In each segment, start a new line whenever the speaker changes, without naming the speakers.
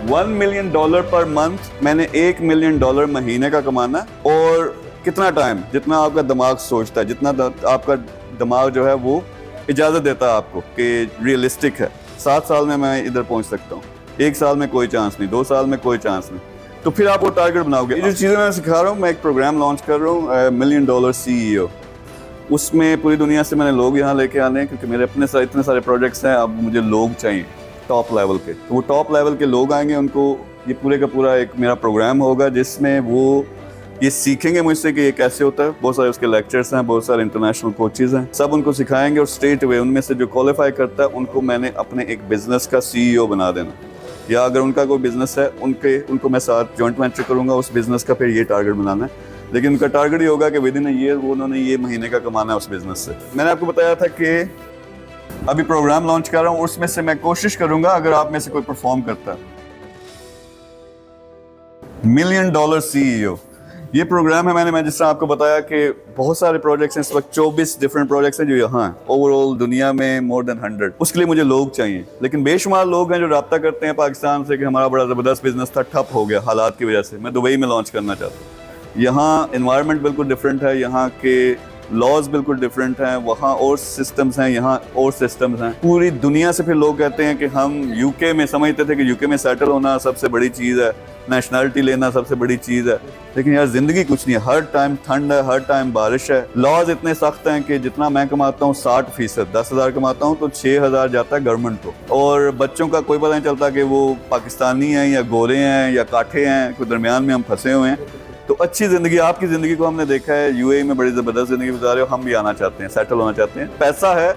$1 million per month, मैंने $1 million महीने का कमाना है। और कितना टाइम, जितना आपका दिमाग सोचता है, जितना आपका दिमाग जो है वो इजाज़त देता है आपको कि रियलिस्टिक है, 7 साल में मैं इधर पहुंच सकता हूँ, 1 साल में कोई चांस नहीं, 2 साल में कोई चांस नहीं, तो फिर आप वो टारगेट बनाओगे। ये जो चीज़ें मैं सिखा रहा हूँ, मैं एक प्रोग्राम लॉन्च कर रहा हूँ, $1 million CEO। उसमें पूरी दुनिया से मैंने लोग यहाँ लेके आने हैं, क्योंकि मेरे अपने इतने सारे प्रोजेक्ट्स हैं। अब मुझे लोग चाहिए टॉप लेवल के, तो वो टॉप लेवल के लोग आएंगे, उनको ये पूरे का पूरा एक मेरा प्रोग्राम होगा जिसमें वो ये सीखेंगे मुझसे कि ये कैसे होता है। बहुत सारे उसके लेक्चर्स हैं, बहुत सारे इंटरनेशनल कोचेज हैं, सब उनको सिखाएंगे। और स्ट्रेट वे उनमें से जो क्वालिफाई करता है उनको मैंने अपने एक बिजनेस का CEO बना देना, या अगर उनका कोई बिजनेस है उनको मैं साथ जॉइंट वेंचर करूंगा उस बिजनेस का, फिर ये टारगेट बनाना है। लेकिन उनका टारगेट ये होगा कि विद इन अ ईयर वो उन्होंने ये महीने का कमाना है उस बिजनेस से। मैंने आपको बताया था कि अभी प्रोग्राम लॉन्च कर रहा हूँ, उसमें से मैं कोशिश करूंगा अगर आप में से कोई परफॉर्म करता है, $1 million CEO ये प्रोग्राम है। मैं जिस तरह आपको बताया कि बहुत सारे प्रोजेक्ट्स हैं इस वक्त, 24 डिफरेंट प्रोजेक्ट्स हैं जो यहाँ हैं, ओवरऑल दुनिया में more than 100। उसके लिए मुझे लोग चाहिए, लेकिन बेशुमार लोग हैं जो राब्ता करते हैं पाकिस्तान से कि हमारा बड़ा ज़बरदस्त बिजनेस था, ठप हो गया हालात की वजह से। मैं दुबई में लॉन्च करना चाहता हूँ। यहाँ इन्वायरमेंट बिल्कुल डिफरेंट है, यहाँ के लॉज बिल्कुल डिफरेंट हैं, वहाँ और सिस्टम्स हैं, यहाँ और सिस्टम्स हैं। पूरी दुनिया से फिर लोग कहते हैं कि हम यूके में समझते थे कि यूके में सेटल होना सबसे बड़ी चीज़ है, नेशनलिटी लेना सबसे बड़ी चीज़ है, लेकिन यार ज़िंदगी कुछ नहीं है। हर टाइम ठंड है, हर टाइम बारिश है। लॉज इतने सख्त हैं कि जितना मैं कमाता हूँ 60%, 10,000 कमाता हूँ तो 6,000 जाता है गवर्नमेंट को। और बच्चों का कोई पता नहीं चलता कि वो पाकिस्तानी हैं या गोरे हैं या काठे हैं, कोई दरमियान में हम फंसे हुए हैं। तो अच्छी ज़िंदगी, आपकी ज़िंदगी को हमने देखा है, UAE में बड़ी ज़बरदस्त ज़िंदगी गुजार रहे हो, हम भी आना चाहते हैं, सेटल होना चाहते हैं। पैसा है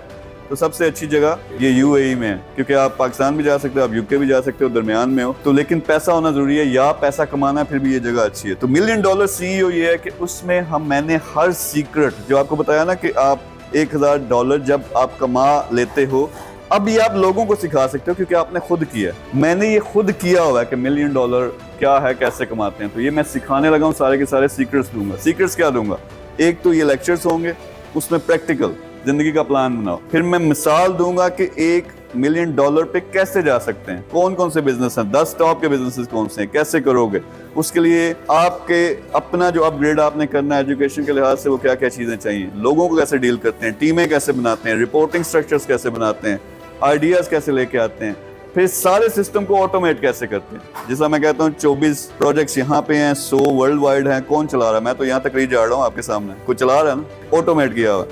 तो सबसे अच्छी जगह ये UAE में है, क्योंकि आप पाकिस्तान भी जा सकते हो, आप UK भी जा सकते हो, दरमियान में हो तो, लेकिन पैसा होना ज़रूरी है, या पैसा कमाना है, फिर भी ये जगह अच्छी है। तो $1 million CEO ये है कि उसमें मैंने हर सीक्रेट जो आपको बताया ना कि आप $1,000 जब आप कमा लेते हो, अब ये आप लोगों को सिखा सकते हो क्योंकि आपने खुद किया। मैंने ये खुद किया हुआ है कि $1 million क्या है, कैसे कमाते हैं, तो ये मैं सिखाने लगा हूँ। सारे के सारे सीक्रेट्स दूंगा। सीक्रेट्स क्या दूंगा? एक तो ये लेक्चर्स होंगे, उसमें प्रैक्टिकल जिंदगी का प्लान बनाओ। फिर मैं मिसाल दूंगा कि $1 million पे कैसे जा सकते हैं, कौन कौन से बिजनेस हैं, 10 टॉप के बिजनेसेस कौन से हैं, कैसे करोगे। उसके लिए आपके अपना जो अपग्रेड आपने करना है एजुकेशन के लिहाज से, वो क्या क्या चीज़ें चाहिए, लोगों को कैसे डील करते हैं, टीमें कैसे बनाते हैं, रिपोर्टिंग स्ट्रक्चर्स कैसे बनाते हैं, आइडियाज़ कैसे लेके आते हैं, फिर सारे सिस्टम को ऑटोमेट कैसे करते हैं। जैसा मैं कहता हूँ 24 प्रोजेक्ट्स यहाँ पे हैं, 100 वर्ल्ड वाइड हैं, कौन चला रहा है? मैं तो यहाँ तक जा रहा हूँ आपके सामने, कोई चला रहा है ना, ऑटोमेट किया हुआ।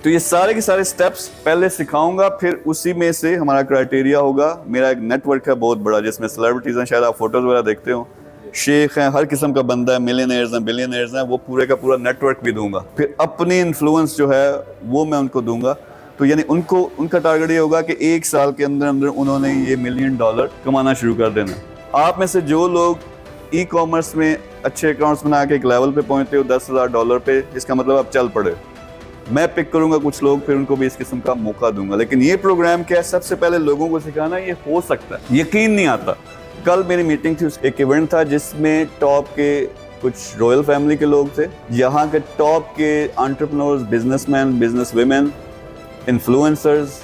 तो ये सारे के सारे स्टेप्स पहले सिखाऊंगा, फिर उसी में से हमारा क्राइटेरिया होगा। मेरा एक नेटवर्क है बहुत बड़ा, जिसमें सेलिब्रिटीज़ हैं, शायद आप फोटोज़ वगैरह देखते हो, शेख हैं, हर किस्म का बंदा है, मिलियनेयर्स हैं, बिलियनेयर्स हैं, वो पूरे का पूरा नेटवर्क भी दूंगा। फिर अपनी इन्फ्लुएंस जो है वो मैं उनको दूंगा। तो यानी उनका टारगेट ये होगा कि 1 साल के अंदर अंदर उन्होंने ये $1 million कमाना शुरू कर देना। आप में से जो लोग ई-कॉमर्स में अच्छे अकाउंट्स बना के एक लेवल पे पहुंचते हो $10,000 पे, इसका मतलब आप चल पड़े। मैं पिक करूंगा कुछ लोग, फिर उनको भी इस किस्म का मौका दूंगा। लेकिन ये प्रोग्राम क्या है, सबसे पहले लोगों को सिखाना, ये हो सकता है, यकीन नहीं आता। कल मेरी मीटिंग थी, एक इवेंट था जिसमें टॉप के कुछ रॉयल फैमिली के लोग थे, यहाँ के टॉप के entrepreneurs, businessman, business women, influencers,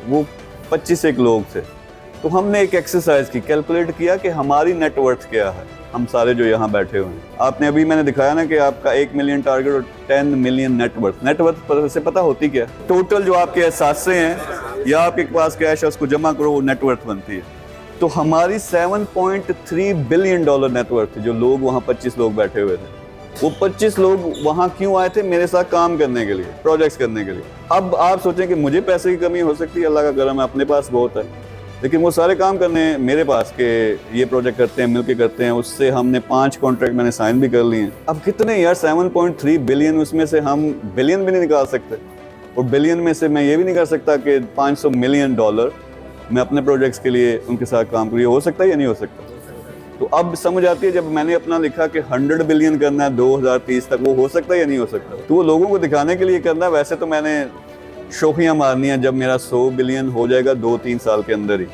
वो 25 एक लोग थे। तो हमने एक एक्सरसाइज की, कैलकुलेट किया कि हमारी नेटवर्थ क्या है, हम सारे जो यहाँ बैठे हुए हैं। आपने अभी मैंने दिखाया ना कि आपका 1 million टारगेट और 10 million नेटवर्थ। नेटवर्थ से पता होती क्या? टोटल जो आपके एहसासे हैं या आपके पास कैश है उसको जमा करो, वो नेटवर्थ बनती है। तो हमारी $7.3 billion नेटवर्थ थी, जो लोग वहाँ 25 लोग बैठे हुए थे। वो 25 लोग वहाँ क्यों आए थे? मेरे साथ काम करने के लिए, प्रोजेक्ट्स करने के लिए। अब आप सोचें कि मुझे पैसे की कमी हो सकती है, अल्लाह का करम है, अपने पास बहुत है, लेकिन वो सारे काम करने मेरे पास के ये प्रोजेक्ट करते हैं, मिलके करते हैं। उससे हमने 5 कॉन्ट्रैक्ट मैंने साइन भी कर लिए हैं। अब कितने यार, 7.3 बिलियन, उसमें से हम बिलियन भी नहीं निकाल सकते, और बिलियन में से मैं ये भी नहीं कर सकता कि $500 million मैं अपने प्रोजेक्ट्स के लिए उनके साथ काम करूँ। हो सकता है या नहीं हो सकता? तो अब समझ आती है, जब मैंने अपना लिखा कि 100 बिलियन करना है 2030 तक, वो हो सकता है या नहीं हो सकता? तो वो लोगों को दिखाने के लिए करना है। वैसे तो मैंने शोखियाँ मारनी है जब मेरा 100 बिलियन हो जाएगा 2-3 साल के अंदर ही,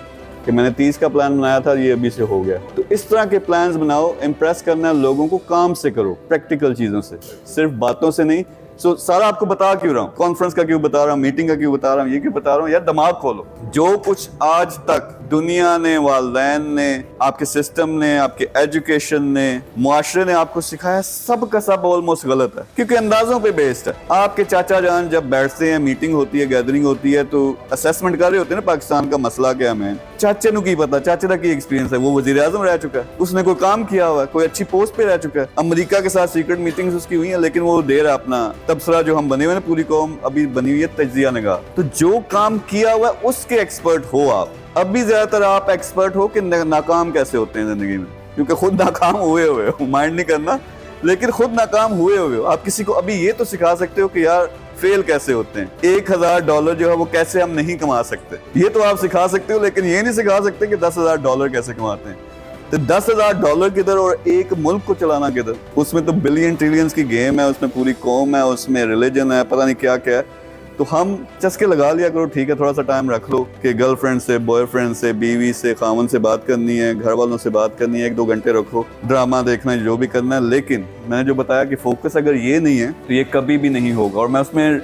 कि मैंने 30 का प्लान बनाया था, ये अभी से हो गया। तो इस तरह के प्लान्स बनाओ, इम्प्रेस करना है लोगों को, काम से करो, प्रैक्टिकल चीज़ों से, सिर्फ बातों से नहीं। सारा आपको बता क्यों रहा हूँ, कॉन्फ्रेंस का क्यों बता रहा हूँ, मीटिंग का क्यों बता रहा हूँ, ये क्यों बता रहा हूँ? यार दिमाग खोलो। जो कुछ आज तक दुनिया ने, वालिदैन ने, आपके सिस्टम ने, आपके एजुकेशन ने, मुआशरे ने आपको सिखाया, सब का सब ऑलमोस्ट गलत है, क्योंकि अंदाजों पे बेस्ड है। आपके चाचा जान जब बैठते हैं, मीटिंग होती है, गैदरिंग होती है, तो असेसमेंट कर रहे होते हैं ना पाकिस्तान का मसला क्या है। चाचे नु की पता, चाचे का की एक्सपीरियंस है, वो वजीर आजम रह चुका है, उसने कोई काम किया हुआ है, कोई अच्छी पोस्ट पे रह चुका है, अमेरिका के साथ सीक्रेट मीटिंग्स उसकी हुई है, लेकिन वो दे रहा अपना तबसरा जो हम बने हुए ना, पूरी कौम अभी बनी हुई है तजिया निगाह। तो जो काम किया हुआ है उसके एक्सपर्ट हो आप। अभी ज्यादातर आप एक्सपर्ट हो कि नाकाम कैसे होते हैं जिंदगी में, क्योंकि खुद नाकाम हुए हो, माइंड नहीं करना, लेकिन खुद नाकाम हुए हो। आप किसी को अभी ये तो सिखा सकते हो कि यार फेल कैसे होते हैं, $1000 जो है वो कैसे हम नहीं कमा सकते, ये तो आप सिखा सकते हो, लेकिन ये नहीं सिखा सकते कि $10,000 कैसे कमाते हैं। तो $10,000 किधर और एक मुल्क को चलाना किधर, उसमें तो बिलियन ट्रिलियंस की गेम है, उसमें पूरी कौम है, उसमें रिलीजन है, पता नहीं क्या क्या है। तो हम चस्के लगा लिया करो, ठीक है थोड़ा सा टाइम रख लो कि गर्लफ्रेंड से, बॉयफ्रेंड से, बीवी से, खामन से बात करनी है, घर वालों से बात करनी है, 1-2 घंटे रखो, ड्रामा देखना है, जो भी करना है। लेकिन मैंने जो बताया कि फोकस अगर ये नहीं है तो ये कभी भी नहीं होगा। और मैं उसमें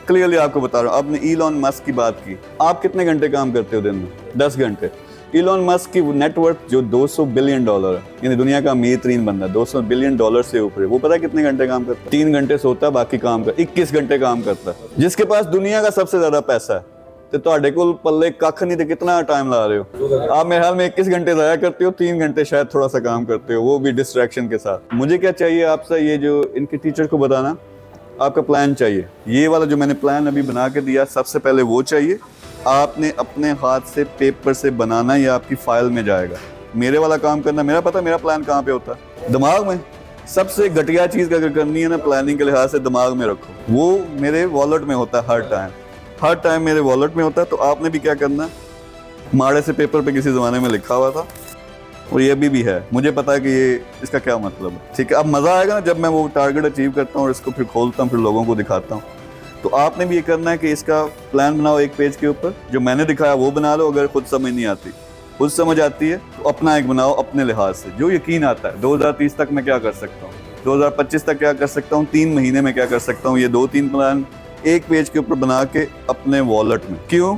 क्लियरली आपको बता रहा हूँ। आपने इलॉन मस्क की बात की, आप कितने घंटे काम करते हो दिन में? 10 घंटे। इलॉन मस्क की नेटवर्थ जो $200 बिलियन है, यानी दुनिया का अमीर तरीन बंदा, $200 बिलियन से ऊपर है, वो पता है कितने घंटे काम करता है? 3 घंटे सोता है, बाकी काम कर 21 घंटे काम करता है। जिसके पास दुनिया का सबसे ज्यादा पैसा है, तो ਤੁਹਾਡੇ ਕੋਲ पल्ले कख नहीं, तो कितना टाइम ला रहे हो आप? मेरे हाल में 21 घंटे ज़ाया करते हो, 3 घंटे शायद थोड़ा सा काम करते हो, वो भी डिस्ट्रैक्शन के साथ। मुझे क्या चाहिए आपसे, ये जो इनके टीचर को बताना, आपका प्लान चाहिए। ये वाला जो मैंने प्लान अभी बना के दिया, सबसे पहले वो चाहिए। आपने अपने हाथ से पेपर से बनाना, या आपकी फाइल में जाएगा। मेरे वाला काम करना, मेरा पता मेरा प्लान कहाँ पे होता है, दिमाग में। सबसे घटिया चीज़ अगर करनी है ना प्लानिंग के लिहाज से, दिमाग में रखो, वो मेरे वॉलेट में होता है हर टाइम मेरे वॉलेट में होता है। तो आपने भी क्या करना है, माड़े से पेपर पे किसी ज़माने में लिखा हुआ था, और ये अभी भी है, मुझे पता है कि ये इसका क्या मतलब है, ठीक है। अब मज़ा आएगा ना जब मैं वो टारगेट अचीव करता हूँ और इसको फिर खोलता हूँ, फिर लोगों को दिखाता हूँ। तो आपने भी ये करना है कि इसका प्लान बनाओ एक पेज के ऊपर, जो मैंने दिखाया वो बना लो। अगर खुद समझ नहीं आती, खुद समझ आती है तो अपना एक बनाओ अपने लिहाज से, जो यकीन आता है। 2030 तक मैं क्या कर सकता हूँ, 2025 तक क्या कर सकता हूँ, 3 महीने में क्या कर सकता हूँ, ये 2-3 प्लान एक पेज के ऊपर बना के अपने वॉलेट में। क्यों?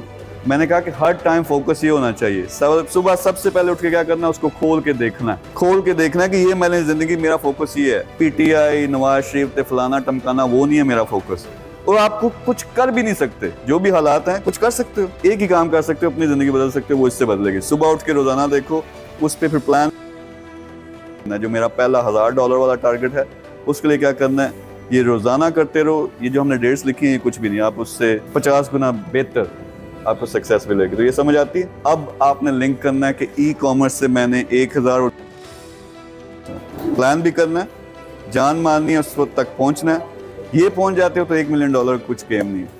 मैंने कहा कि हर टाइम फोकस ये होना चाहिए, सुबह सबसे पहले उठ के क्या करना है, उसको खोल के देखना है, कि ये मैंने जिंदगी, मेरा फोकस ये है। PTI, नवाज शरीफ, फलाना टमकाना, वो नहीं है मेरा फोकस। और आपको कुछ कर भी नहीं सकते, जो भी हालात हैं कुछ कर सकते हो, एक ही काम कर सकते हो, अपनी जिंदगी बदल सकते हो, वो इससे बदलेगी। सुबह उठ के रोजाना देखो, उस पर फिर प्लान, जो मेरा पहला $1000 वाला टारगेट है, उसके लिए क्या करना है, ये रोजाना करते रहो। ये जो हमने डेट्स लिखी है कुछ भी नहीं, आप उससे 50 गुना बेहतर आपको सक्सेस मिलेगी। तो ये समझ आती है। अब आपने लिंक करना है कि ई-कॉमर्स से मैंने 1000 प्लान भी करना है, जान मारनी है, उस वक्त तक पहुंचना है। ये पहुंच जाते हो तो $1 मिलियन कुछ गेम नहीं है।